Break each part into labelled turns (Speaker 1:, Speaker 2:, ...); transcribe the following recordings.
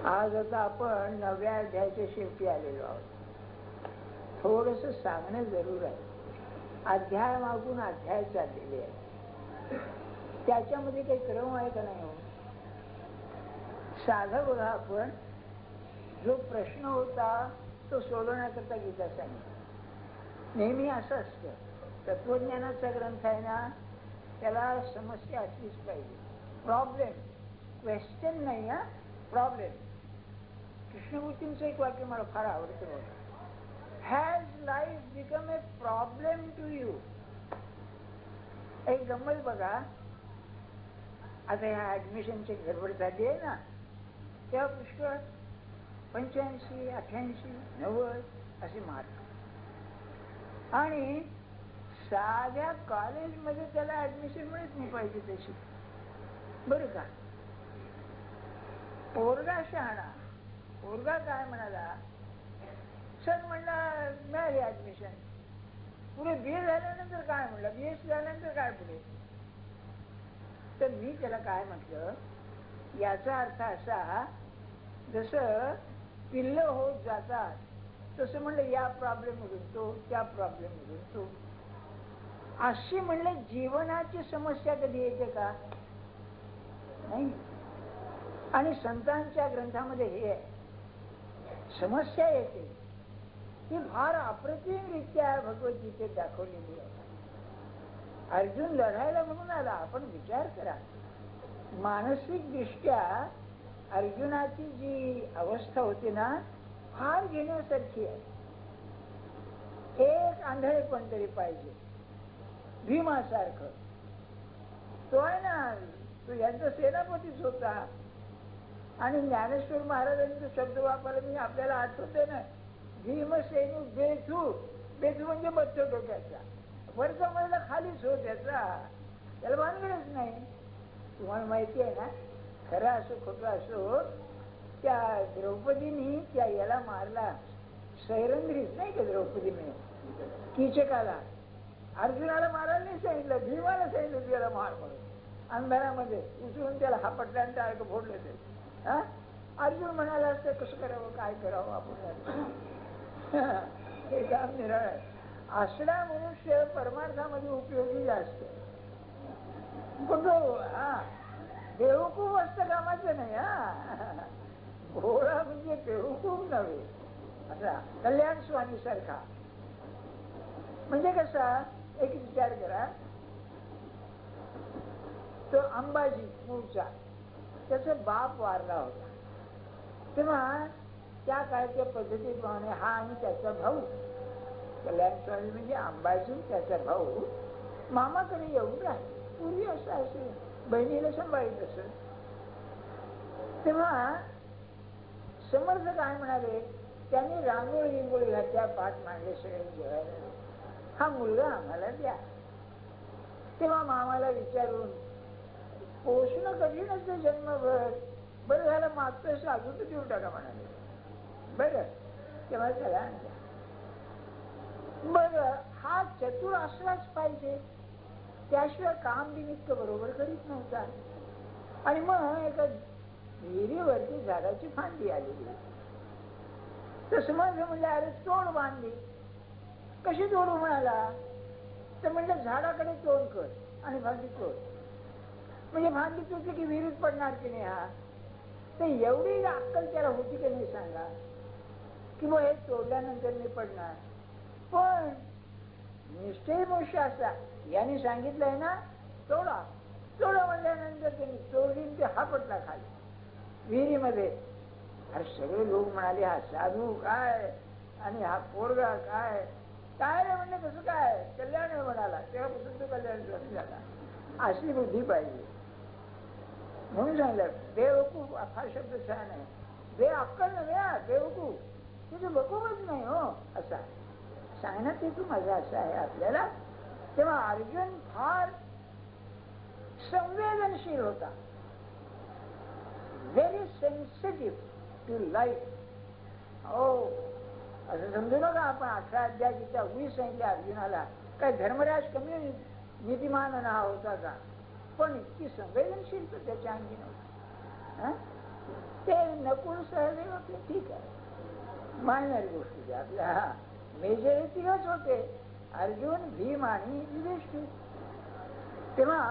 Speaker 1: आज आता आपण 9व्या अध्यायाच्या शेवटी आलेलो आहोत. थोडस सांगणं जरूर आहे. अध्याय मागून अध्याय चाललेले आहे, त्याच्यामध्ये काही क्रम आहे का नाही? हो, साधं बघा, आपण जो प्रश्न होता तो सोडवण्याकरता गीता सांगितलं. नेहमी असं असतं, तत्वज्ञानाचा ग्रंथ आहे ना, त्याला समस्या असलीच पाहिजे. प्रॉब्लेम, क्वेश्चन नाही, हा प्रॉब्लेम. कृष्णमूर्तींचं एक वाक्य मला फार आवडतं बघा. Has life become a problem to you? एक गंमत बघा, आता ह्या ऍडमिशनची गडबड झाली आहे ना, तेव्हा पुष्कळ 85, 88, 90 असे मार्क, आणि साध्या कॉलेजमध्ये त्याला ऍडमिशन मिळत नाही पाहिजे तशी, बरं का? पोरगा शहाणा, पोरगा काय म्हणाला, सर म्हणला मिळाली ऍडमिशन. पुढे BA झाल्यानंतर काय म्हणलं, BSc झाल्यानंतर काय पुढे? तर मी त्याला काय म्हटलं, याचा अर्थ असा, जसं पिल्ल होत जातात तसं म्हणलं या प्रॉब्लेम मधून तो, त्या प्रॉब्लेम मधून तो, अशी म्हणलं जीवनाची समस्या कधी येते का? नाही. आणि संतांच्या ग्रंथामध्ये हे आहे, समस्या येते ही फार अप्रतिमरित्या भगवद्गीतेत दाखवलेली आहे. अर्जुन लढायला म्हणून आला. आपण विचार करा, मानसिक दृष्ट्या अर्जुनाची जी अवस्था होती ना, फार घेण्यासारखी आहे. एक आंधळे पण तरी पाहिजे, भीमासारखं. तो आहे ना, तो यांचा सेनापतीच होता. आणि ज्ञानेश्वर महाराजांनी तो शब्द वापरला, मी आपल्याला आठवते ना, भीमसेनू बेथू. बेथू म्हणजे बच्च डोक्याचा, वरचा मजला खालीच हो त्याचा, त्याला भानगडच नाही. तुम्हाला माहिती आहे ना, खरं असो खोटं असो, त्या द्रौपदीने त्या याला मारला, सैरंध्रीच नाही का द्रौपदीने, कीचकाला. अर्जुनाला मारायला नाही सांगितलं, भीमाला सांगितलं त्याला मार म्हणून. अंधारामध्ये उचलून त्याला हा पटल्यानं टाळक फोडले ते. अर्जुन म्हणाला असतं, कसं करावं, काय करावं आपण, हे काम निराळ आहे. असला मनुष्य परमार्थामध्ये उपयोगी जास्त, पण तो बेवकूफ असतं कामाचं नाही. भोळा म्हणजे बेवकूफ नव्हे, असा कल्याण स्वामी सारखा. म्हणजे कसा, एक विचार करा, तो अंबाजी मूळचा, त्याचा बाप वारला होता. तेव्हा त्या काळच्या पद्धतीप्रमाणे हा आणि त्याचा भाऊ, कल्याण स्वामी म्हणजे अंबाजी, त्याचा भाऊ मामाकडे येऊन राहिले. पूर्वी असं असेल, बहिणीला सांभाळीत असेल. तेव्हा समर्थ काय म्हणाले, त्यांनी रांगोळी गिंगोळी घातल्या, पाठ मांडले, सगळे जेवायला, हा मुलगा आम्हाला द्या. तेव्हा मामाला विचारून, पोषणं कठीण असतं जन्मभर, बरं झालं मागचं साधू तर देऊ टाका म्हणाले. बरं, तेव्हा त्याला आणल्या. बरं, हा चतुर असलाच पाहिजे, त्याशिवाय काम निमित्त बरोबर करीत नव्हता. आणि मग एका विहिरीवरती झाडाची फांदी आलेली, तसं म्हणलं, अरे तोड बांधली. कशी तोडू म्हणाला, तर म्हणलं झाडाकडे तोड कर आणि फांदी तोड. म्हणजे फांदी तुटली की विहिरीत पडणार की नाही. हा तर एवढी अक्कल त्याला होती की नाही सांगा, की मग हे तोडल्यानंतर मी पडणार. पण निश्चय मोक्ष असा, यांनी सांगितलंय ना, तोडा. तोडा म्हणल्यानंतर त्यांनी तोडली, ते हा पडला खाली विहिरीमध्ये. अरे सगळे लोक म्हणाले, हा साधू काय आणि हा पोरगा काय, काय रे म्हणलं, कसं काय, कल्याण म्हणाला. तेव्हापासून तो कल्याण झाला. अशी बुद्धी पाहिजे. म्हणून सांगितलं, बेवकूफ हा शब्द छान आहे. बे अक्कल नव्हे, बेवकूफ, तुझं वकूफच नाही हो, असा सांगण्यात हेतू माझा असा आहे आपल्याला. तेव्हा अर्जुन फार संवेदनशील होता, व्हेरी सेन्सिटिव्ह टू लाईफ. हो, असं समजू नका आपण 18 अध्याय 20 सांगितले अर्जुनाला, काय धर्मराज कमी नीतिमान हा होता का, पण इतकी संवेदनशील तर त्याच्या अंगी नव्हती. ते नकुल सहदेव आपले ठीक आहे, मायनर गोष्टी आपल्या. मेजर तिघच होते, अर्जुन, भीम आणि युधिष्ठिर. तेव्हा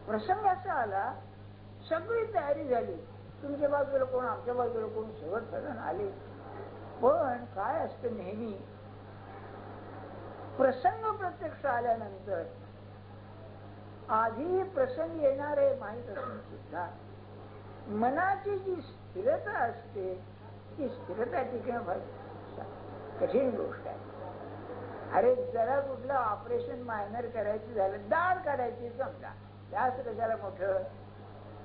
Speaker 1: प्रसंग असा आला, सगळी तयारी झाली, तुमच्या बाजूला कोण, आमच्या बाजूला कोण, शेवटपर्यंत आले. पण काय असतं, नेहमी प्रसंग प्रत्यक्ष आल्यानंतर आधी प्रसंग येणारे माहीत असून सुद्धा मनाची जी स्थिरता असते, ती स्थिरता टिकणं फार कठीण गोष्ट आहे. अरे जरा कुठलं ऑपरेशन मायनर करायचं झालं, दाढ काढायची समजा, जास्त कशाला मोठं,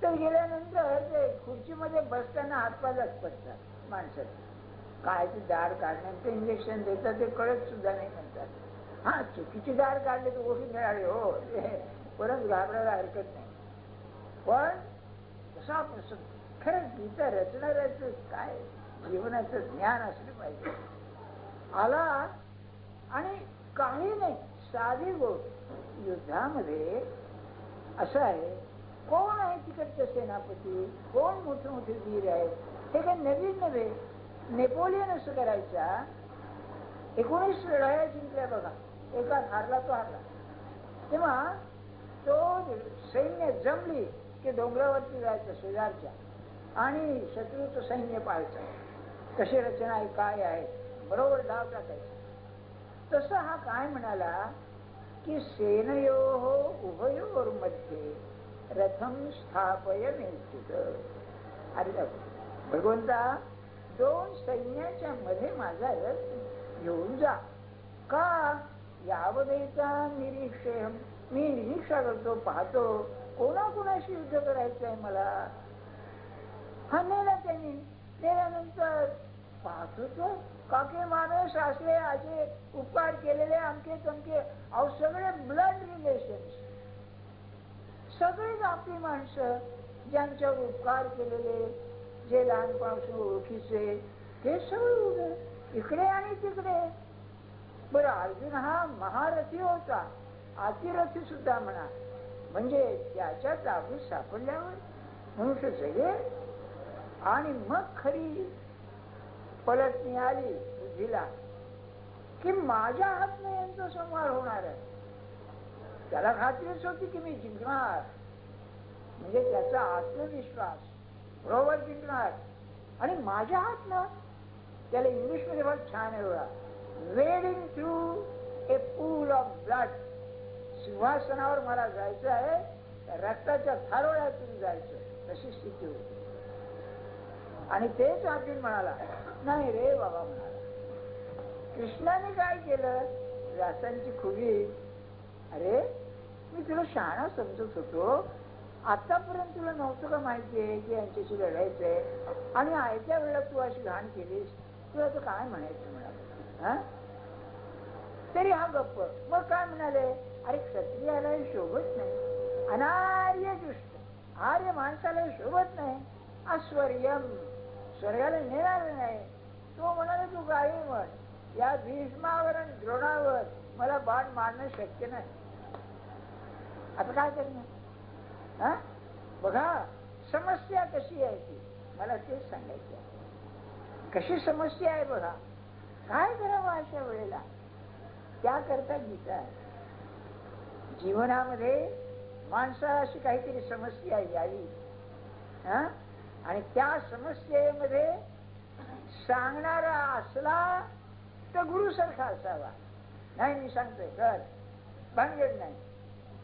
Speaker 1: तर गेल्यानंतर ते खुर्चीमध्ये बसताना हातपायच पडतात माणसाचे. काय ते दाढ काढण्याचं इंजेक्शन देतात ते कळत सुद्धा नाही म्हणतात. हा, चुकीची दाढ काढली तर गोष्टी मिळाली, हो, परत घाबरायला हरकत नाही. पण तसा प्रसंग खरंच गीता रचणाऱ्याचं काय जीवनाचं ज्ञान असलं पाहिजे. आला आणि काही नाही, साधी गोष्ट. युद्धामध्ये असं आहे, कोण आहे तिकडचे सेनापती, कोण मोठे मोठे वीर आहेत, हे काही नवीन नव्हे. नेपोलियन असं करायचा, 19 लढाया जिंकल्या बघा, एका हारला तो हारला. तेव्हा तो सैन्य जमली की डोंगरावरती जायचं शेजारच्या आणि शत्रूचं सैन्य पाहायचं, कशी रचना आहे, काय आहे, बरोबर डाव टाकायचं. तसं हा काय म्हणाला की सेनयोः उभयोर्मध्ये रथम स्थापय निश्चित. अरे भगवंता, दोन सैन्याच्या मध्ये माझा रथ घेऊन जा. का? यावदेचा निरीक्षेय, मी निरीक्षा करतो, पाहतो कोणाकोणाशी युद्ध करायचं आहे मला. हा नेला त्यांनी. नेल्यानंतर पाहतो तो काके माणूस असले, असे उपकार केलेले आमके तमके, अहो सगळे ब्लड रिलेशन्स, सगळीच आपली माणसं, ज्यांच्यावर उपकार केलेले, जे लहानपणापासून ओळखीचे, ते सगळे उभे इकडे आणि तिकडे. बरं, अर्जुन हा महारथी होता, अतिरथी सुद्धा म्हणा, म्हणजे त्याच्या ताबूत सापडल्यावर मनुष्य जगेल. आणि मग खरी पलटणी आली बुद्धीला की माझ्या हातनं यांचा संहार होणार आहे. त्याला खात्रीच होती की मी जिंकणार, म्हणजे त्याचा आत्मविश्वास, बरोबर जिंकणार. आणि माझ्या हातनं, त्याला इंग्लिश मध्ये फार छान आहे बघा, wedding through a pool of blood. सिंहासनावर मला जायचं आहे, रक्ताच्या थारोळ्यातून जायचं, तशी स्थिती होती. आणि तेच अर्जुन म्हणाला, नाही रे बाबा म्हणाला. कृष्णाने काय केलं, व्यासांची खुबी, अरे मी तुला शहाणा समजत होतो, आतापर्यंत तुला नव्हतं का माहितीये की यांच्याशी लढायचंय, आणि आयत्या वेळेला तू अशी घाण केलीस, तुला तर काय म्हणायचं म्हणाले. तरी हा गप्प. मग काय म्हणाले, अरे क्षत्रियाला शोभत नाही, अनार्य दुष्ट, आर्य माणसाला शोभत नाही, अस्वर्यम, स्वर्गाला नेणार नाही. तो म्हणाला तू काही म्हण, या भीष्मावर आणि द्रोणावर मला बाण मारणं शक्य नाही. आता काय करणार? बघा समस्या कशी आहे ती, मला तेच सांगायची आहे. कशी समस्या आहे बघा, काय करावं अशा वेळेला. त्याकरता गीता आहे. जीवनामध्ये माणसाला अशी काहीतरी समस्या यावी, आणि त्या समस्येमध्ये सांगणारा असला तर गुरु सारखा असावा. नाही मी सांगतोय कर, भानगड नाही.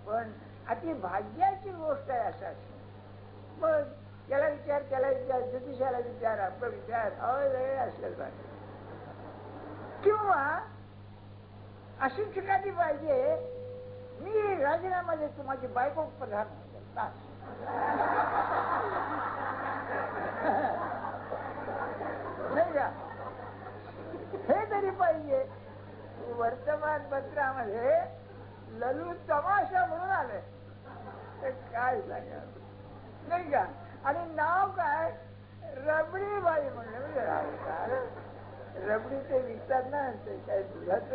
Speaker 1: पण अति भाग्याची गोष्ट आहे असं असं. मग त्याला विचार, त्याला विचार, ज्योतिषाला विचार, आपलं विचार असेल पाहिजे. किंवा अशी ठिकाणी पाहिजे, मी राजीनामा देतो, माझी बायको प्रधान नाही का, हे तरी पाहिजे. वर्तमानपत्रामध्ये ललू तमाशा म्हणून आले, काय सांगा नाही का. आणि नाव काय, रबडी बाई म्हणलं. म्हणजे रबडी ते विकतात ना, ते काय दुधात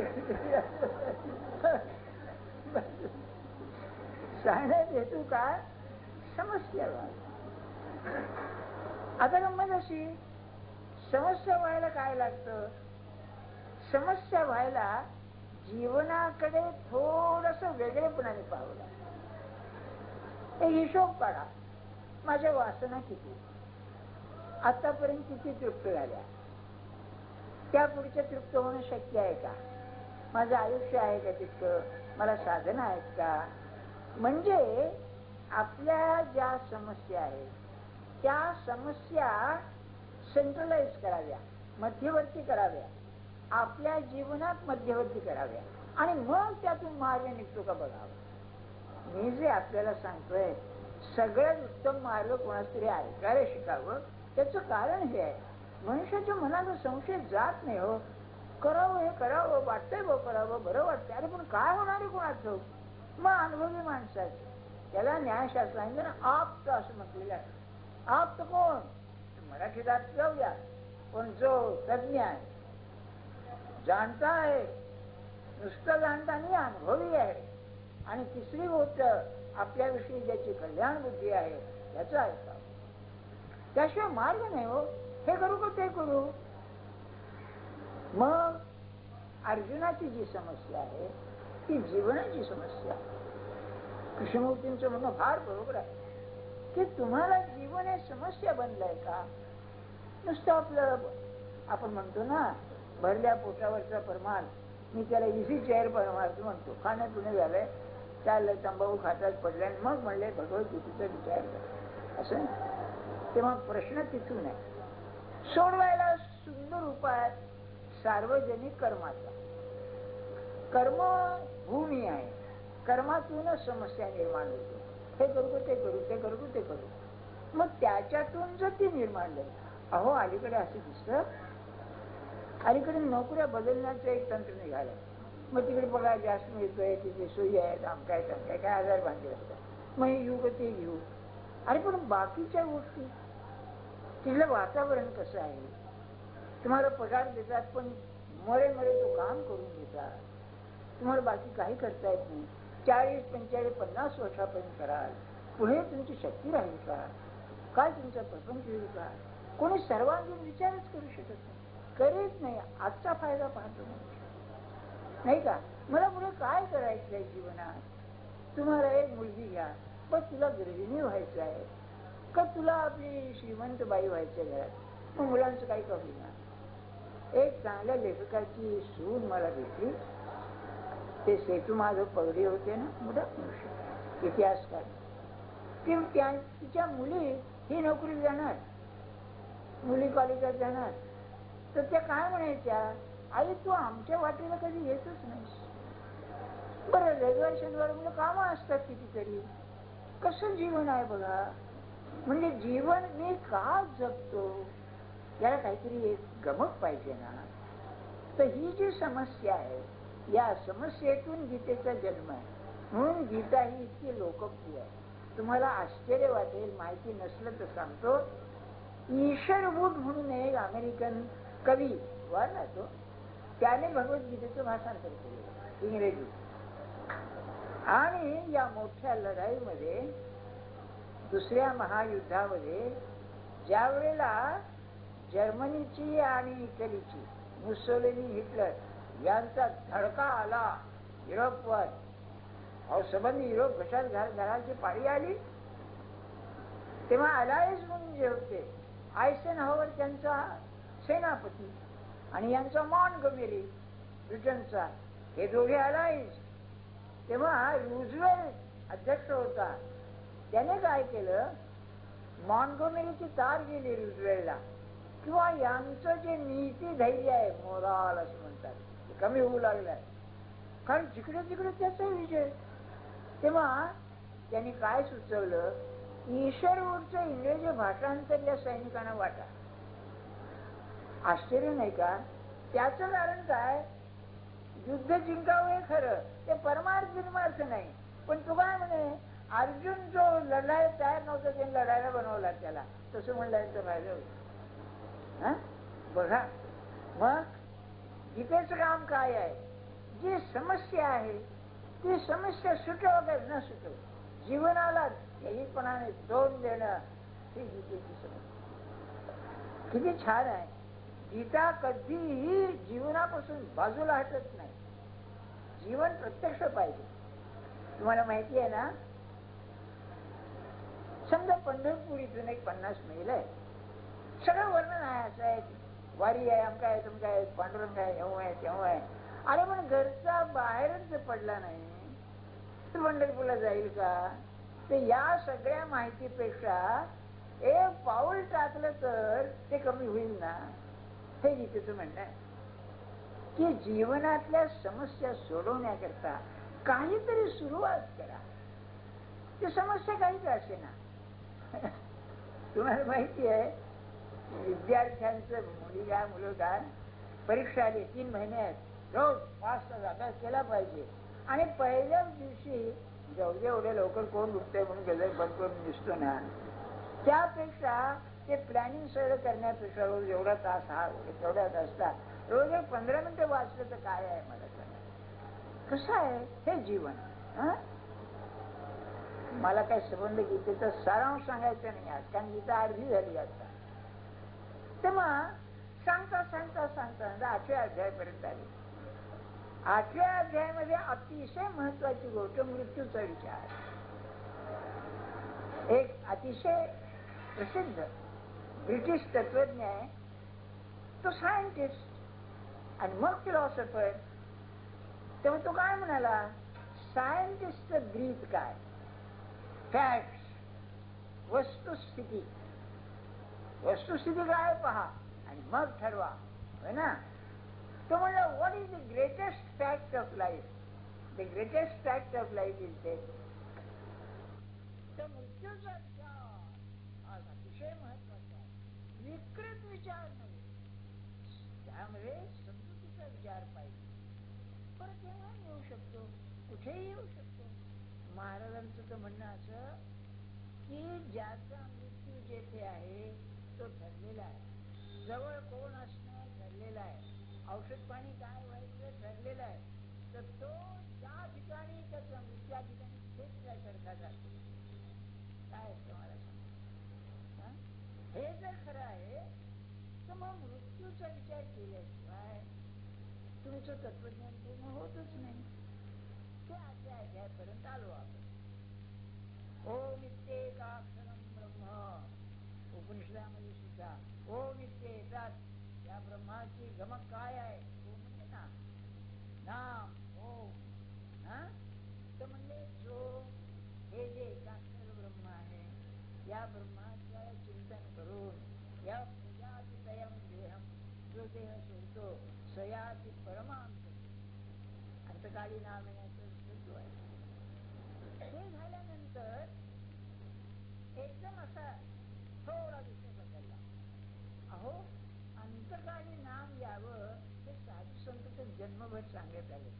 Speaker 1: सांगण्यात हेतू काय? समस्या. आता गंमत अशी, समस्या व्हायला काय लागतं? समस्या व्हायला जीवनाकडे थोडस वेगळेपणाने पाहावं लागतं. एक हिशोब काढा, माझ्या वासना किती, आतापर्यंत किती तृप्त झाल्या, त्या पुढच्या तृप्त होणं शक्य आहे का? माझं आयुष्य आहे का तितकं? मला साधन आहेत का? म्हणजे आपल्या ज्या समस्या आहेत त्या समस्या सेंट्रलाइज कराव्या, मध्यवर्ती कराव्या, आपल्या जीवनात मध्यवर्ती कराव्या, आणि मग त्यातून मार्ग निघतो का बघावा. मी जे आपल्याला सांगतोय सगळ्यात उत्तम मार्ग कोणाच तरी ऐकायला शिकावं. त्याचं कारण हे आहे, मनुष्याच्या मनाला संशय जात नाही हो. करावं, हे करावं वाटतंय, करावं, बरं वाटतंय, अरे पण काय होणार आहे कोणाचं? मग अनुभवी माणसाचं, त्याला न्यायशास्त्राने आप्त असं म्हटलेलं आहे. आप्त कोण? मराठीत अर्थ जाऊया, पण जो तज्ञ आहे, जाणता आहे, नुसतं जाणता नाही, अनुभवी आहे. आणि तिसरी गोष्ट, आपल्याविषयी ज्याची कल्याण बुद्धी आहे त्याचं ऐकावं. त्याशिवाय मार्ग नाही हो. हे करू का ते करू? मग अर्जुनाची जी समस्या आहे ती जीवनाची समस्या. कृष्णमूर्तींचं म्हणणं फार बरोबर आहे की तुम्हाला जीवन हे समस्या बनलंय का? नुसतं आपलं आपण म्हणतो ना, भरल्या पोटावरचा परमार, मी त्याला इझी चेअर परमार्थ म्हणतो. खाणं पिणं झालंय, चाललंय, तंबाखू खातात पडल्या, मग म्हणले भगवद्गीतेचा विचार कर असं. तेव्हा प्रश्न तिथून आहे. सोडवायला सुंदर उपाय सार्वजनिक कर्माचा. कर्म भूमी आहे, कर्मातूनच समस्या निर्माण होते. हे करू ते करू, ते करू ते करू, मग त्याच्यातून जर ती निर्माण झाली. अहो अलीकडे असं दिसतं, अलीकडे नोकऱ्या बदलण्याचं एक तंत्र निघालं. मग तिकडे पगार जास्त मिळतोय, तिथे सोयी आहेत, आमकाय तमकाय, काय आजार बांधले असतात, मग हे घेऊ का ते घेऊ. अरे पण बाकीच्या गोष्टी, तिथलं वातावरण कसं आहे? तुम्हाला पगार देतात पण मरे तो काम करून घेतात. तुम्हाला बाकी काही करता येत नाही. 40, 45, 50 वर्षापर्यंत कराल, पुढे तुमची शक्ती राहील का? काय तुमचा प्रपंच होईल का? कोणी सर्वांगीण विचारच करू शकत नाही, करीत नाही. आजचा फायदा पाहतो नाही का? मला पुढे काय करायचंय जीवनात? तुम्हाला एक मुलगी घ्या, पण तुला गृहिणी व्हायचं आहे का तुला आपली श्रीमंत बाई व्हायच्या घरात? मग मुलांचं काही कमी ना. एक चांगल्या लेखकाची सून मला भेटली, ते सेतू माधव पगडी होते ना, मोठा मनुष्य, इतिहासकार. तिच्या मुली ही नोकरी जाणार, मुली कॉलेजात जाणार, तर त्या काय म्हणायच्या, आई तू आमच्या वाटेला कधी येतच नाहीस. बरं रविवार शनिवार मुलं कामं असतात कितीतरी, कसं जीवन आहे बघा. म्हणजे जीवन मी का जगतो, याला काहीतरी एक गमक पाहिजे ना. तर ही जी समस्या आहे, या समस्येतून गीतेचा जन्म आहे. म्हणून गीता ही इतकी लोकप्रिय आहे. तुम्हाला आश्चर्य वाटेल, माहिती नसलं तर सांगतो. ईशरवूड म्हणून एक अमेरिकन कवी वारला तो, त्याने भगवद्गीतेचं भाषांतर केलं इंग्रजी. आणि या मोठ्या लढाईमध्ये, दुसऱ्या महायुद्धामध्ये, ज्या वेळेला जर्मनीची आणि इटलीची, मुसोलिनी, हिटलर यांचा धडका आला युरोपवर, अहो संबंधी युरोप घशात घालायची पाळी आली, तेव्हा अलायन्स म्हणून जे होते, आयसेनहॉवर त्यांचा सेनापती आणि यांचा मॉन्टगोमेरी ब्रिटनचा, हे दोघे अलायन्स. तेव्हा रूझवेल्ट अध्यक्ष होता, त्याने काय केलं, मॉन्टगोमेरीची तार गेली रूझवेल्टला, किंवा यांचं जे नीती धैर्य आहे, मोराल असं म्हणतात, ते कमी होऊ लागलंय, कारण जिकडे तिकडे त्याचा विजय. तेव्हा त्यांनी काय सुचवलं, ईशरवूडचं इंग्रजी भाषांतर या सैनिकांना वाटा. आश्चर्य नाही का? त्याचं कारण काय, युद्ध जिंकावं हे खरं, ते परमार्थ बिरमार्थ नाही. पण तू काय म्हणे, अर्जुन जो लढायला तयार नव्हता त्याने लढायला बनवला त्याला, तसं म्हणलं तर फायदा होईल. बघा मग गीतेचं काम काय आहे, जी समस्या आहे ती समस्या सुटो वगैरे न सुटो, जीवनाला ध्येयपणाने तोंड देणं ही गीतेची समज. किती छान आहे. गीता कधीही जीवनापासून बाजूला हटत नाही. जीवन प्रत्यक्ष पाहिजे. तुम्हाला माहिती आहे ना, समजा पंढरपूर इथून एक 50 मैल आहे. सगळं वर्णन आहे, असं आहे, वारी आहे, आमका आहे, तुमका आहे, पांडुरंग आहे, हेव आहे, तेव्हा आहे. अरे पण घरचा बाहेरच जर पडला नाही तर पंढरपूरला जाईल का? तर या सगळ्या माहितीपेक्षा एक पाऊल टाकलं तर ते कमी होईल ना. हे गीतेचं म्हणणं आहे की जीवनातल्या समस्या सोडवण्याकरता काहीतरी सुरुवात करा. ती समस्या काहीच असे ना. तुम्हाला माहिती आहे, विद्यार्थ्यांचं मुलगा परीक्षा आली, 3 महिने आहेत, रोज 5 तास अभ्यास केला पाहिजे. आणि पहिल्याच दिवशी जाऊ दे एवढ्या लवकर कोण उठतंय म्हणून गजर बंद करून दिसतो ना, त्यापेक्षा ते प्लॅनिंग सगळं करण्यापेक्षा रोज एवढा तास, हा तेवढ्या तास रोज 15 मिनिटं वाचलं तर काय आहे मला सांगा. कसं आहे हे जीवन. मला काय संबंध गीतेचा सारांश सांगायचा नाही आज, कारण गीता अर्धी झाली आता. तेव्हा सांगता सांगता सांगता 8व्या अध्यायापर्यंत आली. 8व्या अध्यायामध्ये अतिशय महत्वाची गोष्ट मृत्यूचा विचार. एक अतिशय प्रसिद्ध ब्रिटिश तत्वज्ञ आहे, तो सायंटिस्ट आणि मग फिलॉसॉफर. तेव्हा तो काय म्हणाला, सायंटिस्टचं ब्रीथ काय, फॅक्ट्स, वस्तुस्थिती काय पहा आणि मग ठरवा, है ना. तो म्हणला, what is the greatest fact of life? The greatest fact of life is death. तर मृत्यूचा विचार आज अतिशय महत्वाचा आहे. विकृत विचार नाही, त्यामुळे समजुतीचा विचार पाहिजे. पण तेव्हा येऊ शकतो, कुठेही येऊ शकतो. महाराजांचं तर म्हणणं असं की ज्याचा मृत्यू जेथे आहे तो ठरलेला आहे, जवळ कोण असणं ठरलेलं आहे, औषध पाणी काय व्हायचं ठरलेलं आहे. तर तो त्या ठिकाणी त्याचा त्या ठिकाणी तेच त्यासारखा जातो. काय तुम्हाला सांग, हे जर खरं आहे तर मग मृत्यूचा विचार केल्याशिवाय तुमचं तत्वज्ञान पूर्ण होतच नाही. ते आजच्या अध्यायापर्यंत आलो आपण. ओम इत्येकाक्षरं ब्रह्म. उपनिषदामध्ये सुद्धा ओम इत्येतात, या ब्रह्माची गमक काय आहे? ओम म्हणजे नाम, ओम. तर म्हणजे जो हे जे एकाक्षर ब्रह्म आहे, या ब्रह्माचं चिंतन करून या प्रजातितयं देहम, जो देह सोडतो सयाति परमांत, अंतकाली नाम येण्याचं हेतू आहे. हे झाल्यानंतर एकदम असा थोडा विषय बदलला. अहो, अंतकाली नाम यावं हे साधू संत तर जन्मभर सांगत आले.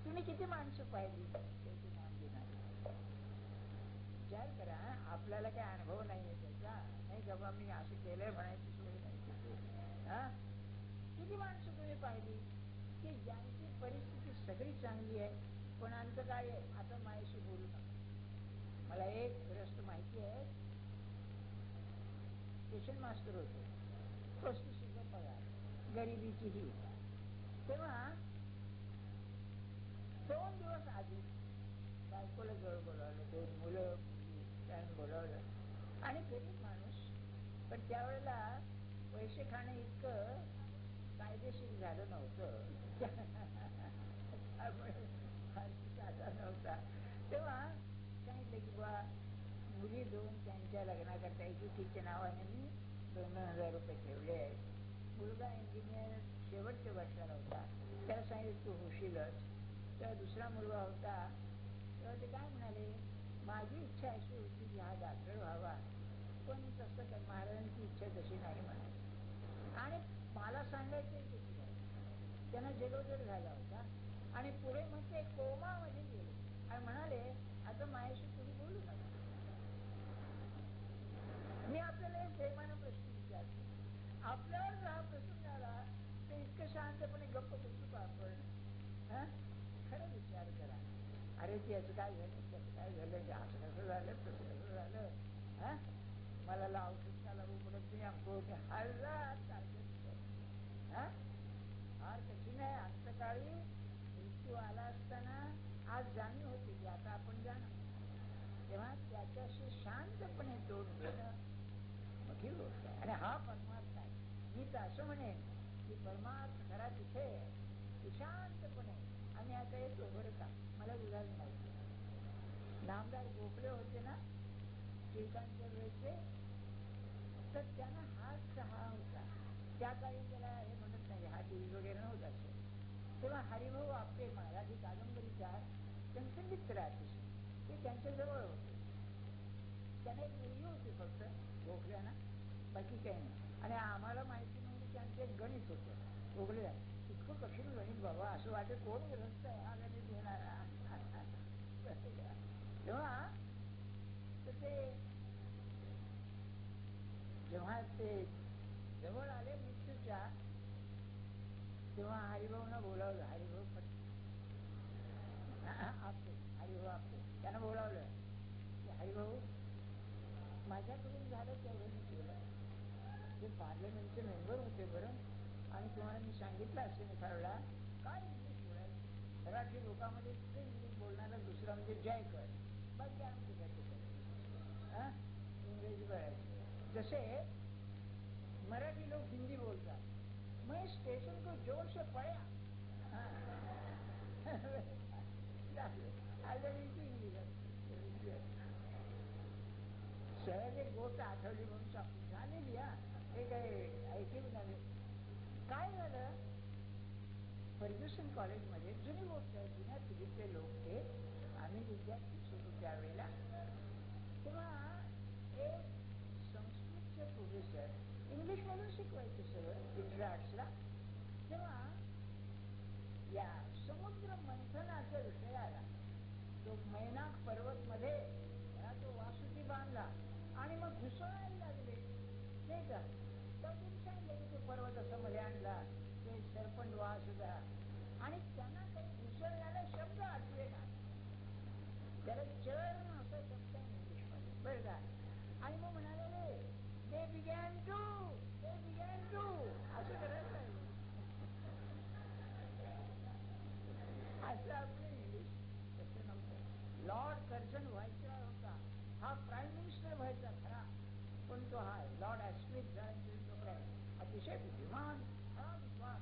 Speaker 1: तुम्ही किती माणसं पाहिली त्याचे नाम घेणारे? विचार करा, आपल्याला काही अनुभव नाहीये त्याचा, नाही का बा मी असं केलंय म्हणायची सोय नाही तिथे. किती माणसं तुम्ही पाहिली की ज्यांची परिस्थिती सगळी चांगली आहे, पण अंतकाळी आहे, आता माझ्याशी बोलू नका. मला एक ग्रस्त माहिती आहे, ट्युशन मास्टर होते, 35,000 पगार, गरिबीची ही. तेव्हा 2 दिवस आधी बायकोला जवळ बोलावलं, 2 मुलं त्याने बोलावलं, आणि गरीब माणूस, पण त्यावेळेला पैसे खाणं इतकं कायदेशीर झालं नव्हतं, साधा नव्हता. तेव्हा सांगितलं की बा मुली 2 त्यांच्या लग्नाकरता एकीच्या नावाने मी 2,000 रुपये ठेवले आहेत. मुलगा इंजिनियर शेवटच्या वर्षाला होता, त्याला सांगितलं तू होशीलच. तेव्हा दुसरा मुलगा होता, तेव्हा ते काय म्हणाले, माझी इच्छा अशी होती की हा डॉक्टर व्हावा, पण तसं काय महाराजांची इच्छा तशी नाही म्हणाली. आणि मला सांगायचं त्यांना जलोदर झाला होता, आणि पुढे मग ते कोमामध्ये गेले आणि म्हणाले आता माझ्याशी तुम्ही बोलू नका. मी आपल्याला एक प्रेमानं प्रश्न विचारतो, आपल्यावर जर हा प्रश्न झाला तर इतकं शांतपणे गप्प बसू का आपण? खरं विचार करा. अरे त्या याचं काय झालं, त्याचं काय झालं, असं कसं झालं, तसं कसं झालं, हा मला औषध का लागू पडत नाही, आमको हजार हा फार कठीण आहे. अंतकाळी मृत्यू आला असताना आज जाणीव होते की आता आपण जाणार, तेव्हा त्याच्याशी शांतपणे तोंड घेणं मोठी गोष्ट आहे. आणि हा परमार्थ आहे. मी तर असं म्हणेन की परमार्थ खरा तिथे की शांतपणे आम्ही आता येतो बरं का, मला उदाहरण माहिती, नामदार गोखले होते ना टिळकांच्या वेळेचे, तर त्यांना हाच हा होता. त्या काळी त्याला हे म्हणत नाही, हा टीव्ही वगैरे नव्हता असं. तेव्हा हरिभाऊ आपटे मराठी कादंबरीकार त्यांचे मित्र अतिशय, ते त्यांच्या जवळ होते. त्यांना एक मुलगी होती फक्त गोखल्यांना, बाकी काही नाही. आणि आम्हाला माहिती म्हणजे त्यांचं एक गणित होतं गोखल्या, इतकं कठीण गणित बाबा, असं वाटे कोण ग्रस्त आहे हा गणित घेणारा. तेव्हा तर ते जेव्हा ते जवळ आले मृत्यूच्या, तेव्हा हरिभाऊना बोलावलं. हरिभाऊ आपटे, हरिभाऊ आपटे त्यानं बोलावलं की हरिभाऊ माझ्याकडून झालं तेवढं मी केलं. ते पार्लमेंटचे मेंबर होते बरं, आणि तुम्हाला मी सांगितलं असेल एखाद्याला काय इंग्लिश बोलायचं, मराठी लोकांमध्ये इतकं इंग्लिश बोलणारा दुसरा म्हणजे जयकर, बाकी आमचं काय इंग्रजी बोलायचं. जसे मराठी लोक हिंदी बोलतात, मैं स्टेशन को जोर से पळ्या सहज एक गोष्ट आठवली म्हणून सांगतो, झालेली हा हे काही ऐकली नाही. काय झालं, फर्ग्युसन कॉलेजमध्ये जुनी गोष्ट आहे, जुन्या पिढीतले लोक ते, आम्ही विद्यार्थीच होतो त्यावेळेला. तेव्हा एक संस्कृतचे प्रोफेसर इंग्लिशमधून शिकवायचे सगळं लिटररी आर्ट्सला. तेव्हा या समुद्र मंथनाचा विषय आला. तो मैनाक पर्वत मध्ये तो वासुकी बांधला आणि मग घुसळायला लागले, नाही का. तर त्यांनी सांगितलं की तो पर्वत असं मध्ये आणला, ते सरपंच वास होता, आणि त्यांना काही घुसळण्याला शब्द आठवे ना, त्याला चर्न असा शब्द आहे इंग्लिशमध्ये बरं का. आणि मग म्हणाले they began to असं करायला लागले. असं आपलं इंग्लिश तसं नव्हतं. लॉर्ड कर्जन व्हायचा होता, हा प्राईम मिनिस्टर व्हायचा खरा, पण तो हा लॉर्ड ॲस्क्विथ झाला, अतिशय बुद्धिमान, हा विद्वान.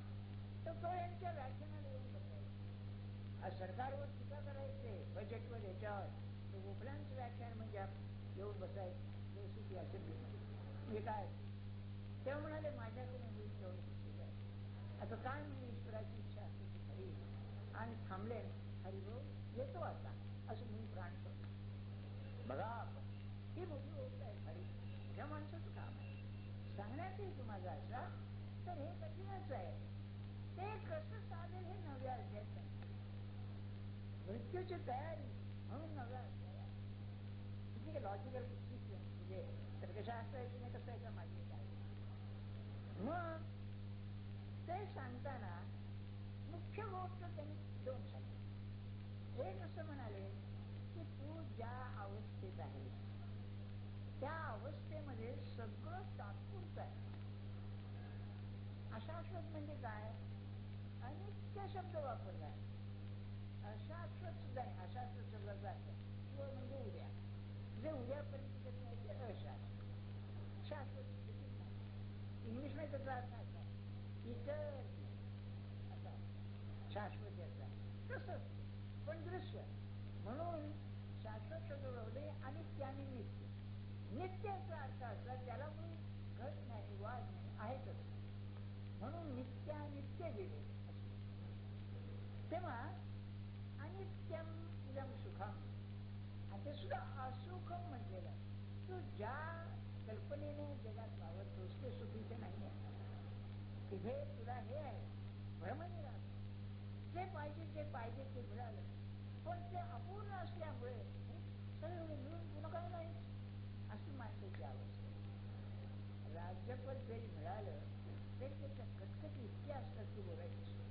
Speaker 1: तर तो यांच्या व्याख्यानाला येऊन बसायचा. सरकारवर टीका करायचे, बजेटवर, ह्याच्यावर. तो गोखल्यांचं व्याख्यान म्हणजे येऊन बसायचं लोकसभा असेंब्लीमध्ये. हे काय तेव्हा म्हणाले माझ्याकडून होईल तेवढं केलं, आता काय म्हणजे ईश्वराची इच्छा असते ती खरी. आणि थांबले. हरिभाऊ येतो आता असं म्हणून प्राण सोडला. बघा आपण ही मोठी गोष्ट आहे खरी, या माणसाचं काम आहे. सांगण्यात येईल तुम्हाला असा, तर हे कठीणच आहे. ते कसं साधेल हे नव्या अध्यायात सांगते. मृत्यूची तयारी म्हणून नव्या अध्यायात ठीक आहे. लॉजिकल म्हणजे तर्कशास्त्राची नाही कसं आहे का माझी काय. मग ते सांगताना मुख्य गोष्ट त्यांनी दोन सांगितली. एक असं म्हणाले की तू ज्या अवस्थेत आहे त्या अवस्थेमध्ये सगळं तात्पुरतं आहे. अशाश्वत म्हणजे काय, अनित्य शब्द वापरला आहे. अशाश्वत सुद्धा नाही, अशाश्वत शब्दाचा अर्थ म्हणजे उद्या, जे उद्यापर्यंत येत नाही ते अशाश्वत. शाश्वत स्थितीत नाही. इंग्लिशमध्ये त्याचा अर्थ असा आहे इतर असा शाश्वत याचा तसंच पण दृश्य. म्हणून शाश्वत शब्द लावले अनित्य आणि नित्य. नित्याचा अर्थ असा त्याला कोणी घट नाही, वाद नाही, आहे तसं. म्हणून नित्यानित्य गेले. तेव्हा अनित्यम इदम सुखम, आणि ते सुद्धा असुखम म्हटलेलं आहे. तू ज्या कल्पनेने जगात वावरतोस ते सुखीचे नाही आहे. तिथे तुला हे आहे भ्रमनिरास, जे पाहिजे ते मिळालं, पण ते अपूर्ण असल्यामुळे सगळं मिळून पुन्हा काही नाही अशी माणसाची अवस्था. राज्यपद जरी मिळालं तरी त्याच्या कटकटी इतक्या असतात की बोलायची सोय.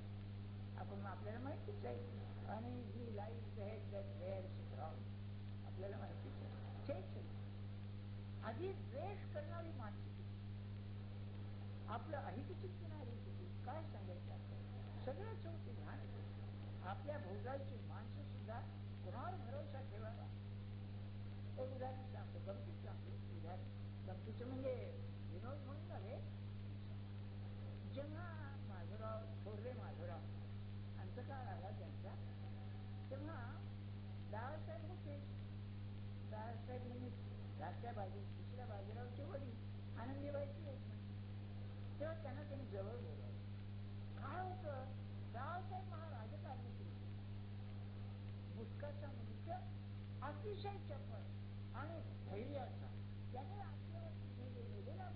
Speaker 1: आपण आपल्याला माहितीच आहे. आणि ही लाईफ दॅट वेअर्स ही द्वेष करणारी माणसं किती, आपलं अहित चिंतणारी किती, काय सांगायचं आपल्याला. सगळं चौथी घाण. आपल्या भोवतालची माणसं सुद्धा कोणावर भरोसा ठेवावा. एक उदाहरण सांगतो, गमतीत सांगतो उदाहरण. गमतीचं म्हणजे विनोद म्हणून नव्हे. जेव्हा माधवराव, थोरले माधवराव अंतकाळ आला त्यांचा, तेव्हा दादासाहेब होते. दादासाहेब यांनी धाकट्या दुसऱ्या बाजीरावचे वडील आनंदीबाईची योजना, तेव्हा त्यांना त्यांनी जवळ बोलवलं. काय होतं, दादासाहेब हा राजकारणी पुरुष, मुस्काचा मनुष्य, अतिशय चपळ आणि धैर्याचा. त्याने आपल्यावरती लिहिलेला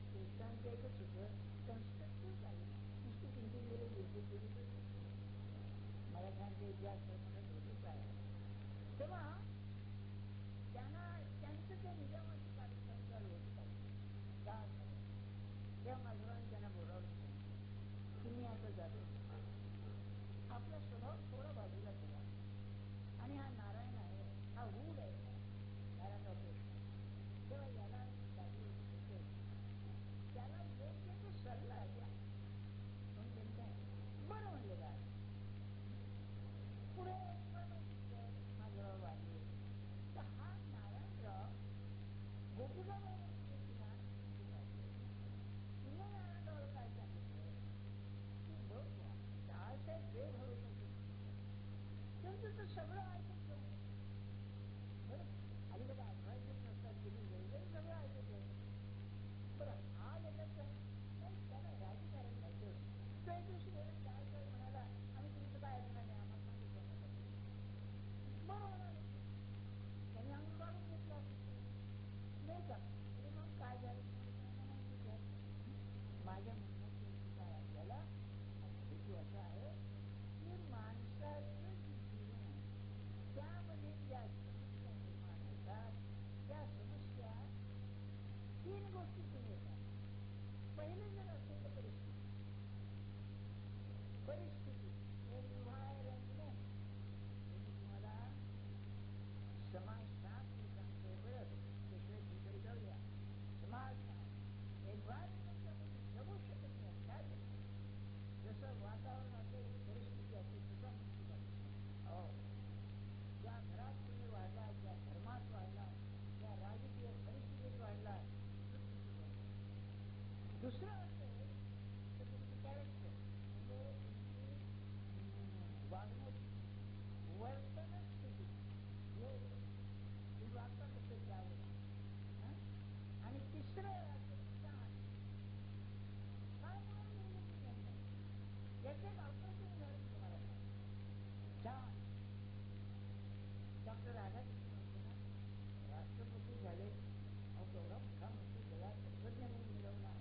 Speaker 1: केसांचं एकच होतं, कन्स्ट्रक्टिव्ह काही नुसती तीन गेले लिहिते मराठ्यांचे इतिहास होतच आहे. तेव्हा त्यांना त्यांचं ते निजामाची कार्यक्रम चालू होत पाहिजे. तेव्हा माधवरावांनी त्यांना बोलावलं की मी आता जातो, आपला स्वभाव थोडा बाजूला केला आणि हा नारायण आहे, हा हूड आहे नारायणराव. तेव्हा याला त्याला योग्य तो सल्ला द्या म्हणून त्यांनी काय बरं म्हणलेलं आहे. पुढे माधवराव वाढले तर हा नारायणराव गोपीराव पुन्हा नारायणरावला काय सांगितलं की बघ दादासाहेब बेभरोसा त्यांचं तर सगळं ऐकत जाऊ बरं. अलीकडे ऍडव्हायसेस नसतात तुम्ही वेगवेगळे सगळं ऐकत जाऊ. बरं हा याच्यात नाही त्याला राजकारण करायचं. तो एक दिवशी दादासाहेब म्हणाला आम्ही तुमचं काय ऐकणार नाही, आम्हाला सांगितलं बरं म्हणाले. त्यांनी आम्ही काढून घेतला नाही का. तरी मग काय झालं माझ्या म्हणण्यात काय आपल्याला हेतू असा आहे की माणसाचं जीवन त्यामध्ये ज्या समस्या निर्माण होतात त्या समस्या तीन गोष्टीतून येतात. पहिले जर असेल तर परिस्थिती एन्व्हायरमेंट. मी तुम्हाला समाजशास्त्र सांगतोय बरं, दुसऱ्या दुसरे जाऊया. समाजशास्त्र एन्व्हायरमेंटच्या मध्ये जगू शकत नाही. काय जसं वातावरण असेल परिस्थिती असेल तसा मुक्ती. हो, ज्या घरात तुम्ही वाढला, ज्या धर्मात वाढला, ज्या राजकीय परिस्थितीत वाढला, दुसरं असेल तर तुमची कॅरेक्टर म्हणजे तुमची वागणूक वर्तन स्थिती तुम्ही वागता कसं त्यावर. आणि तिसरं असेल स्थान काय याचे एक आकर्षण झालं तुम्हाला छान. डॉक्टर राधाकृष्ण होते ना, राष्ट्रपती झाले. अहो तेवढा मोठा मोठी सगळा तंत्रज्ञ म्हणून मिळवला.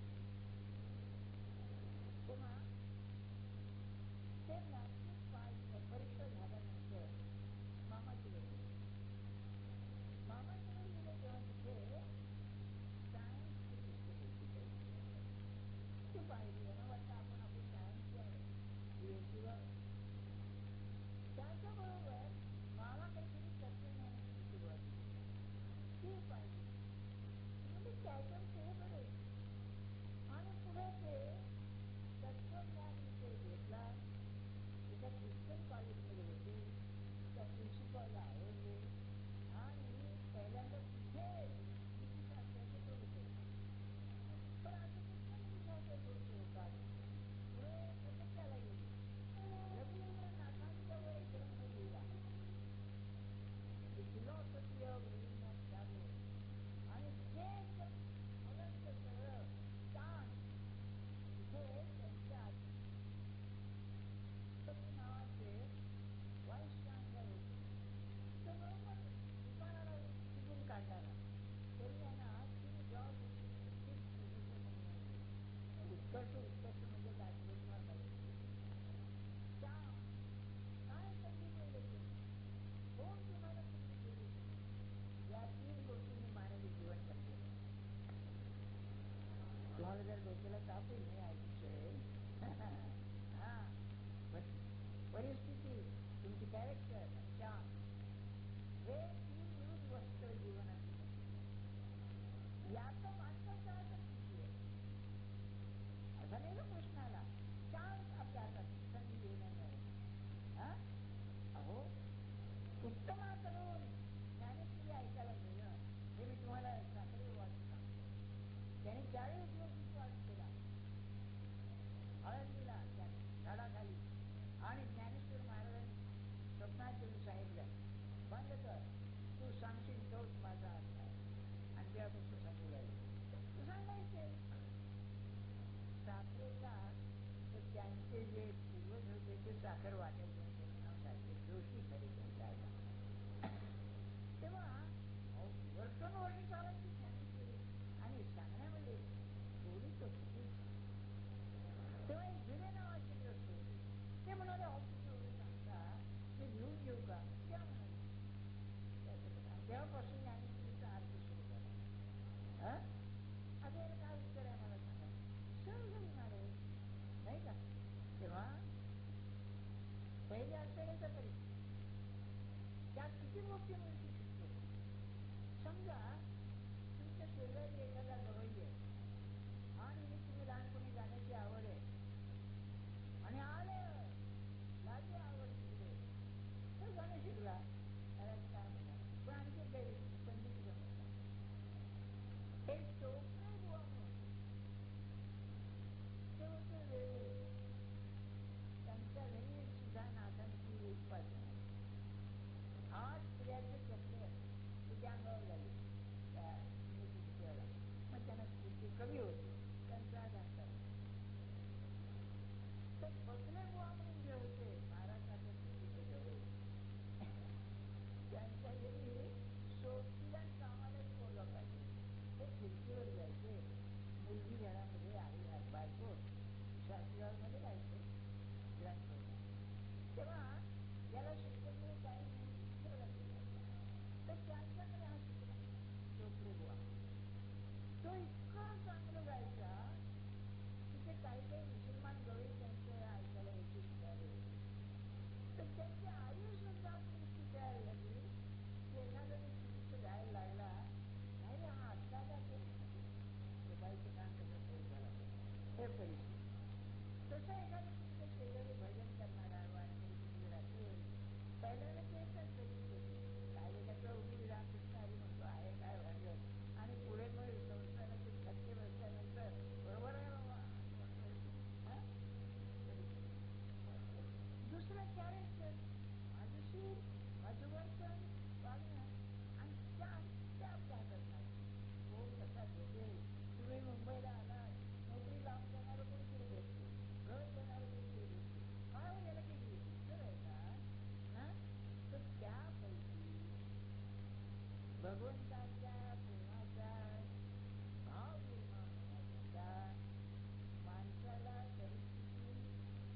Speaker 1: तेव्हा ते मॅट्रिक परीक्षा झाल्यानंतर मामाकडे गेले. मामाकडे गेले तेव्हा तिथे सायन्सची पुस्तके ती पाहिली. यांना वाटतं आपण आपली सायन्सची आहे PhD. त्याच्याबरोबर मामा काहीतरी तत्वज्ञानाची सुरुवात ती पाहिली म्हणजे त्याच्यावर ते बरे. आणि पुढे ते तत्वज्ञान विषय घेतला. एका ख्रिश्चन कॉलेजमध्ये होते, त्या प्रिन्सिपलला आवडले आणि पहिल्यांदा तिथे नीतीशास्त्राचे प्रोफेसर. पण आता कुठल्या नीतीशास्त्र प्रोफेसर होतात. पुढे कलकत्त्याला गेले. रवींद्रनाथांचा एक ग्रंथ लिहिला, फिलॉसॉफी ऑफ रवींद्रनाथ टागोर. आणि ते अनंत सगळं ताण तिथे त्यांच्या नावाचे व्हाईस चान्सलर होते. तो बरोबर दुकानाला तिथून काढणारा तरी यांना 3 जॉब उत्कर्ष म्हणजे काय तुम्हाला माहिती. काय संधी मिळेल कोण तुम्हाला संधी मिळेल. या 3 गोष्टींनी मानवी जीवन बनलेलं. तुम्हाला जर डोक्याला ताप येईल नाही ऐकूचे हा परिस्थिती तुमची कॅरेक्टर आणि चान्स हे 3 मिळून वस्त्र जीवनाची. उत्तमा करून ज्ञानेश्वरी ऐकायला मिळणं हे मी तुम्हाला साखरे वाटून सांगतो. त्याने 40 दिवस उपवास केला आळंदीला त्या झाडाखाली, आणि ज्ञानेश्वर महाराजांनी स्वप्नात येऊन सांगितलं, बंद कर, तू सांगशील तोच माझा अर्थ आहे. आणि तेव्हापासून सांगू लागले. तू सांगायचे साखरेचा, तर त्यांचे जे पूर्वज होते ते साखर वाटायचे, त्याचं नाव साखरे जोशी खरे त्यांच्या आईला. तेव्हा वर्षानुवर्षी चालायची ज्ञानेश्वरी, आणि सांगण्यामध्ये थोडी तर होतीच. तेव्हा एक भिडे नावाचे ग्रस्त होते. ते म्हणाले, ऑफिस एवढे सांगता, मी घेऊन घेऊ का? त्या म्हणाले. तेव्हापासून ज्ञानेश्वरीचा अर्थ सुरू झाला. आता याला काय उत्तर आहे मला सांगा? सहज होणार आहे, नाही का? तेव्हा पहिले अडचणीचा परिचय, त्यात किती गोष्टी मिळू शकतो. समजा तुमच्या शेजारी एखादा गवई आहे, आणि तुम्ही लहानपणी गाण्याची आवड आहे, आणि आलं लागे आवड तिकडे, तर गाणं शिकला, काय म्हणा, पण आणखी काही संगीत जमत नाही. एक टोपरे बुवा म्हणून ते होते वेळेवर, त्यांच्या घरी सुद्धा नाथांची एक पासून 8 स्त्रियाचे कपडे तुझ्या अंगावर झाले त्या वेळेला. मग त्यांना स्फूर्ती कमी होते, त्यांचा घाटा. तर बसले बुवा म्हणून जे होते महाराष्ट्राच्या स्थितीचे जवळ, त्यांच्या घरी सोबतीला कामाला एक पोरगा पाहिजे. ते खिडकीवर जायचे, मुलगी घरामध्ये आई बायको शास्त्रीमध्ये राहायचे ग्रंथ. तेव्हा याला शिकवणे काही ठेवला गेला, तर त्यांच्याकडे हा शिकला चोपडे बुवा. तो इतका चांगलं गायचा की ते काही काही मुसलमान गवळी त्यांचं ऐकायला यायचे विचारले. तर त्यांची आई सुद्धा इतकी तयार झाली की एखाद्या चुकीचं गायला लागला, नाही रे हा आत्ता जातो, बाईचं काम कसं सोय झाला हे परिस्थिती. तसं एखादं तुमच्या शेजारी भजन करणारा वारकरी कुठे असेल, पहिल्याला ते येतात भजन, काय एखाद्या उभी रामकृष्ण हरी म्हणतो आहे काय भानगड, आणि पुढे मग संस्थानाचे धक्के बसल्यानंतर बरोबर आहे बाबा असं वाटतं. दुसरं कॅरेक्टर माझीशीर माझं वागणं, आणि त्या आपल्या हातात नाही. कोण कसा भेटेल, तुम्ही मुंबईला आलात, नोकरी लावून देणारं कोणीतरी भेटते, घर देणारं कोणीतरी भेटते, काय हो याला काही उत्तर आहे का? तर त्यापैकी भगवंताच्या प्रेमाचा भाव निर्माण होण्याकरता माणसाला परिस्थिती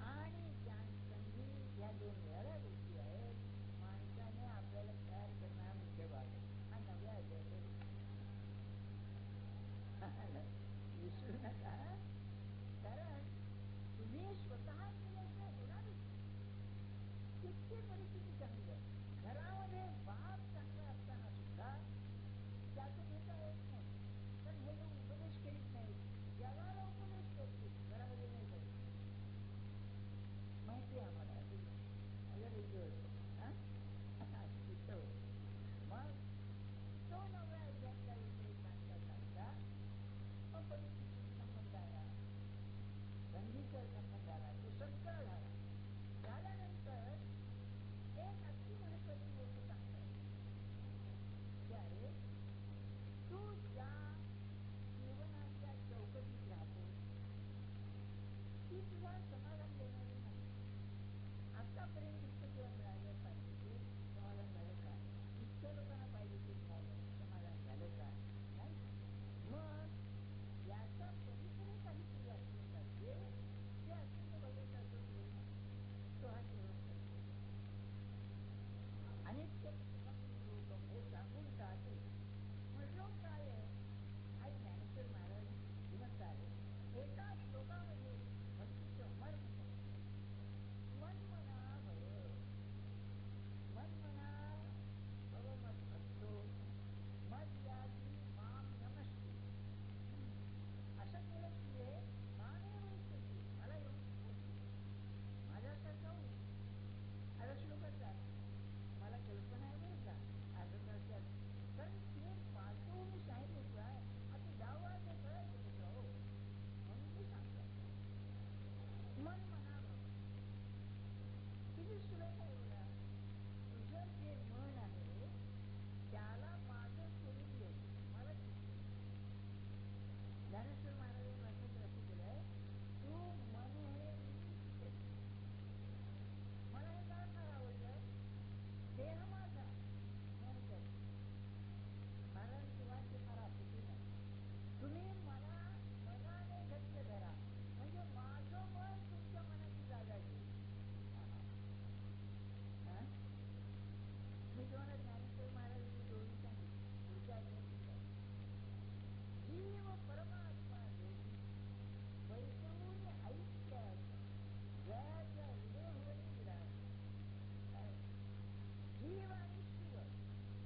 Speaker 1: आणि ज्ञान संधी या 2 वेगळ्या गोष्टी आहेत. माणसाने आपल्याला तयार करणं हा मुख्य भाग आहे. हा 9व्या अध्यायाचा विसरू नका, कारण तुम्ही स्वतः केल्याशिवाय होणारच. किती परिस्थिती चांगली आहे, घरामध्ये बाप चांगला असताना सुद्धा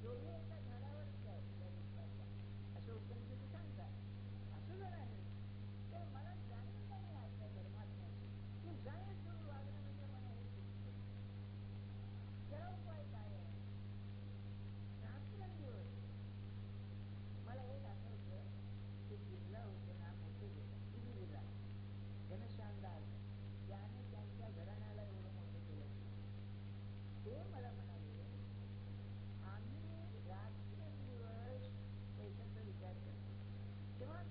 Speaker 1: दोघे एका झाडावरच आहेत त्या विश्वाच्या, असं उपनिषद सांगतात. असं जर आहे तर मला जाणीव नाही आहे त्या परमात्म्याची, की जाणीव ठेवून वागणं म्हणजे मला हे शिकतो. त्याला उपाय काय आहे? रात्रंदिवस मला एक आठवतं, ते बिर्ला होते ना, मोठे बिर्ला, घनश्यामदास, त्याने त्यांच्या घराण्याला एवढं मोठं केलं. ते मला म्हणाले, आम्ही रात्रंदिवस पैशाचा विचार करतो, तेव्हा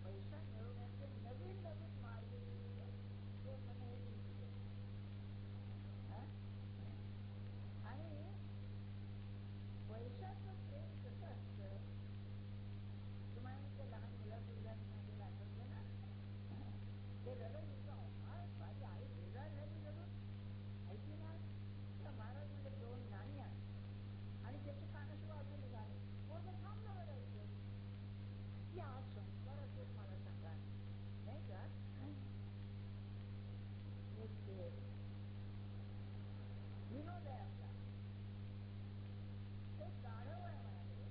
Speaker 1: पैसा मिळवण्याचे नवीन नवीन मार्ग शोधतात. ते म्हणे हे मी शिकवतो. आणि पैशाचं प्रेम कसं असतं, तुम्हाला त्या लहान मुलाचं उदाहरण सांगितलं आठवतं ना, ते रडत होतं, माझी आई बेजार झाली रडून, ऐकली ना, तर महाराज म्हणजे 2 नाणी आणि त्याचे कानच वाजून झाले. कोण थांबलं रडायचं, की आज संस्कार असेल मला सांगा, नाही का? एक विनोद आहे आपला. एक गाढव आहे म्हणाले,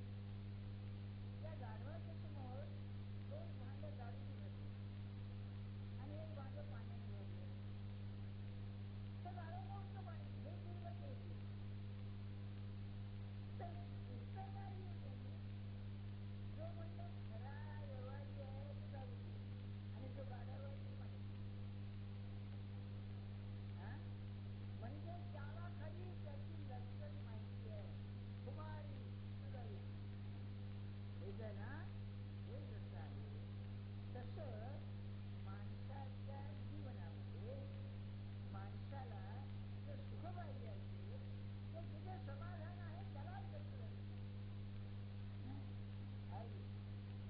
Speaker 1: त्या गाढवाच्या समोर 2 भांडं दारूची भरली आणि 1 भांडं पाण्याने भरले. तर गाढव मोठं पाणी हे दिलं ते तर विचारणारी त्यांनी जो म्हणतो खरा व्यवहारी आहे तो दारू आणि जो गाढव आहे तो पाणी. म्हणजे त्याला खरी त्याची लक्षण माहिती आहे, कुमारी हे जर ना, हे जसं आहे तसं माणसाच्या जीवनामध्ये माणसाला जर सुख पाहिजे असेल तर जिथे समाधान आहे त्यालाच लक्ष द्यायचं.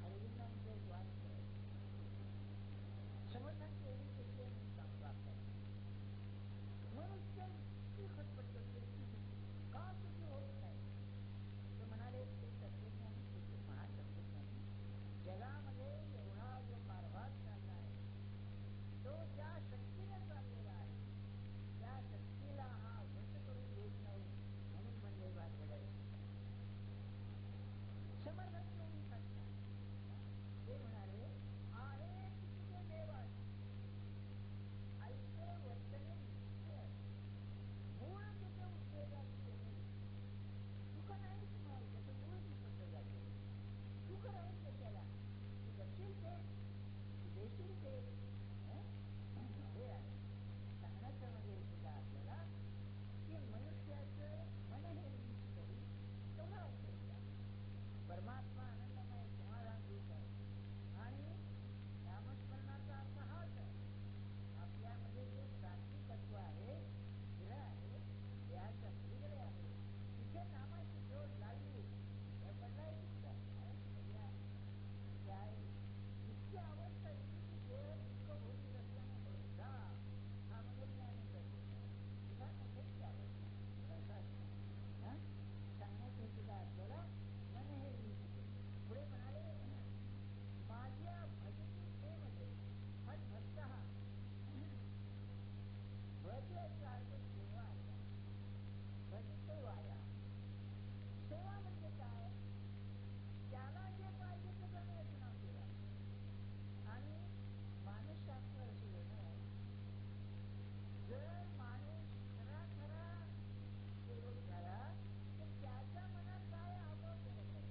Speaker 1: अरविंदांचं एक वाक्य आहे, समर्थांची एवढी कशी आहे म्हणून सांगतो आपल्याला. मनुष्य इतकी खटपट करतो, का सुखी होत नाही? ते म्हणाले, ते तत्वज्ञानी, ते महातत्वज्ञानी, जगामध्ये एवढा जो कारभार चालला आहे तो त्या शक्तीने चाललेला आहे, त्या शक्तीला हा वश करून घेत नाही, म्हणून म्हणजे बात घडायची. समर्थांची एवढी कष्ट ते म्हणाले, आहे तुझे देवास ऐसे वचने निश्चय, मूळ तुझे उद्योगाचे दुःख नाहीच, मग त्याचं मूळ निपटलं जाते. दुःख राहील कशाला? तू करशील ते, तू देशील ते. हे आहे सांगण्याचं म्हणजे सुद्धा आपल्याला, की मनुष्याचं मन हे नीच करी तेवढा अवघड. परमात्मा आनंदमय समाधान रूप आहे आणि नामस्मरणाचा अर्थ हाच आहे. आपल्यामध्ये जे सात्विक तत्व आहे, ग्रह आहे, देहाच्या पलीकडे आहे, तिथे नामाची जोड लागली तर पडलाय तुमचा काय इतकी अवस्था येते की देह दुःख भोगीत असल्याने बघता हा म्हणजे मी आनंदाचे दुःखाची अवस्था सांगण्याचे सुद्धा आपल्याला मन हे नीच. पुढे म्हणाले, माझ्या भजनी प्रेम हट भक्त हा भजयाचा अर्थ सेवा आहे. भजते वाया, सेवा म्हणजे काय? त्याला जे पाहिजे ते करण्याचं नाव सेवा. आणि मानसशास्त्र असे जण, जर माणूस खरा खरा सेवक झाला तर त्याच्या मनात काय आपोआप घडत आहे.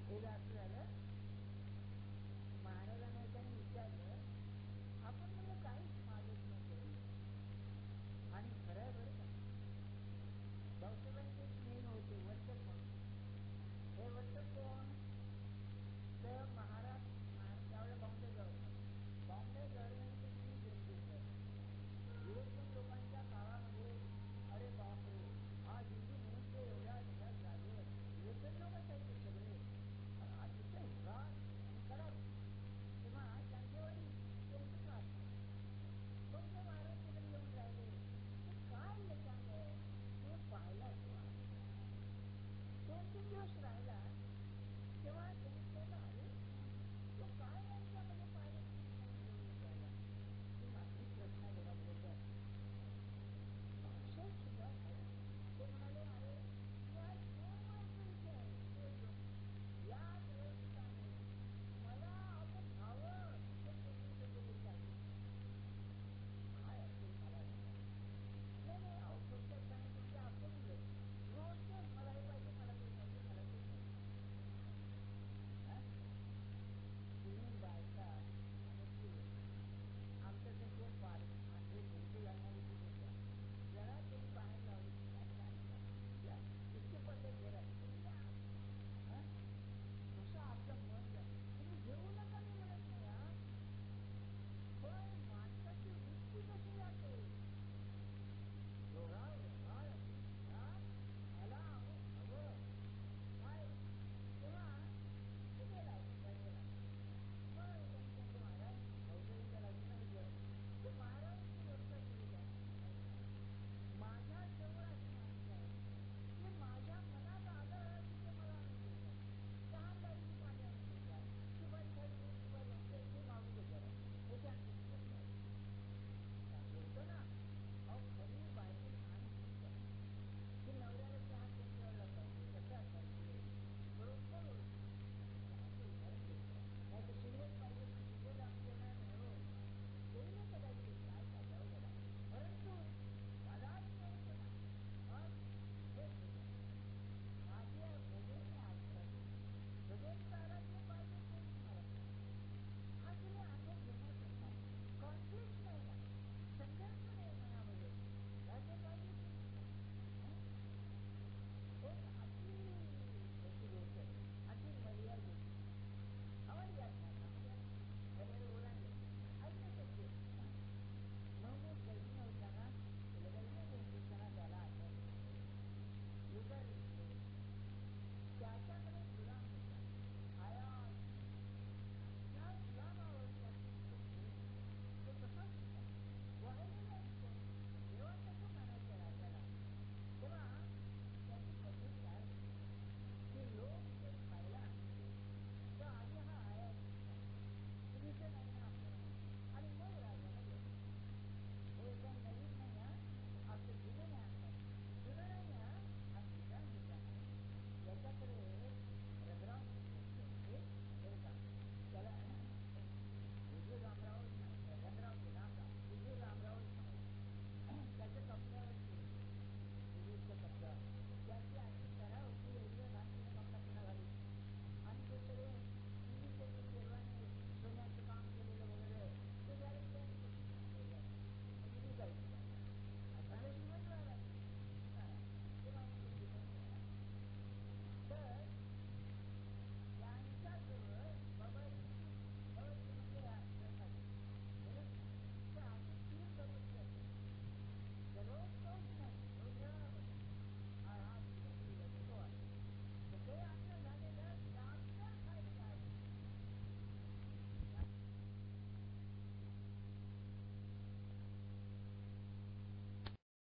Speaker 1: हे असं झालं,